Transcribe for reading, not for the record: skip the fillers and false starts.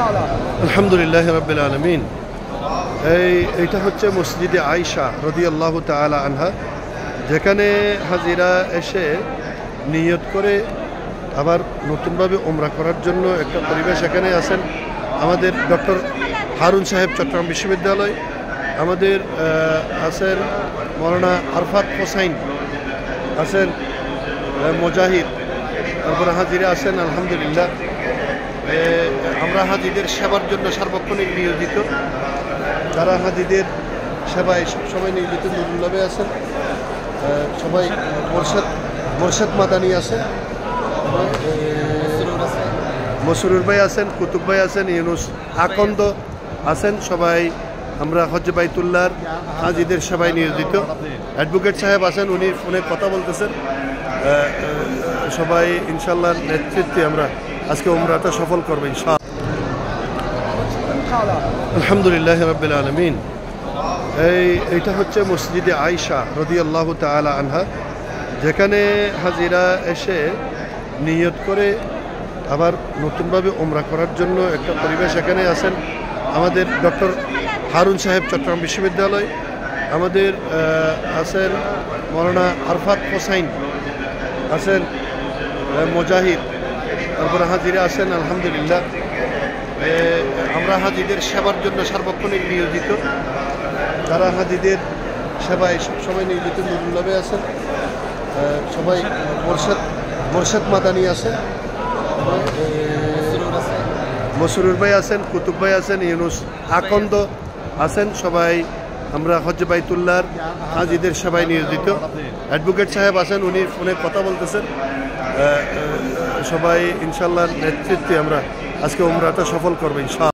আলহামদুলিল্লাহ রাব্বিল আলামিন। এইটা হচ্ছে মসজিদে আয়েশা রাদিয়াল্লাহু তাআলা আনহা, যেখানে হাজিরা এসে নিয়ত করে আবার নতুনভাবে উমরা করার জন্য একটা পরিবেশ। এখানে আছেন আমাদের ডক্টর হারুন সাহেব, চট্টগ্রাম বিশ্ববিদ্যালয়। আমাদের আছেন মৌলানা আরফাত হোসাইন, আছেন মুজাহিদ। তারপরে হাজিরা আছেন আলহামদুলিল্লাহ। আমরা হাজিদের সেবার জন্য সার্বক্ষণিক নিয়োজিত। যারা হাজিদের সেবায় সবসময় নিয়োজিত নুরুল্লাহ ভাই আছেন, সবাই মোরশেদ মাদানি আছেন, মসরুর ভাই আছেন, কুতুব ভাই আছেন, ইউনুস আকন্দ আছেন। সবাই আমরা হজ বাইতুল্লাহর হাজিদের সেবায় নিয়োজিত। অ্যাডভোকেট সাহেব আছেন, উনি ফোনে কথা বলতেছেন। সবাই ইনশাল্লাহ নেতৃত্বে আমরা আজকে উমরাটা সফল করবো ইনশাআল্লাহ। আলহামদুলিল্লাহ রাব্বিল আলামিন। এইটা হচ্ছে মসজিদে আয়েশা রাদিয়াল্লাহু তাআলা আনহা, যেখানে হাজিরা এসে নিয়ত করে আবার নতুনভাবে উমরা করার জন্য একটা পরিবেশ। এখানে আছেন আমাদের ডক্টর হারুন সাহেব, চট্টগ্রাম বিশ্ববিদ্যালয়। আমাদের আছেন মৌলানা আরফাত হোসাইন, আছেন মুজাহিদ। তারপরে হাজিরা আছেন আলহামদুলিল্লাহ। আমরা হাজিদের সেবার জন্য সার্বক্ষণিক নিয়োজিত। যারা হাজিদের সেবায় সবসময় নিয়োজিত নুরুল্লাহ ভাই আছেন, সবাই মোরশেদ মাদানি আছেন, মসরুর ভাই আছেন, কুতুব ভাই আছেন, ইউনুস আকন্দ আছেন। সবাই আমরা হজ বাইতুল্লাহর হাজিদের সেবায় নিয়োজিত। অ্যাডভোকেট সাহেব আছেন, উনি ফোনে কথা বলতেছেন। সবাই ইনশাল্লাহ নেতৃত্বে আমরা আজকে উমরাটা সফল করবো ইনশাআল্লাহ।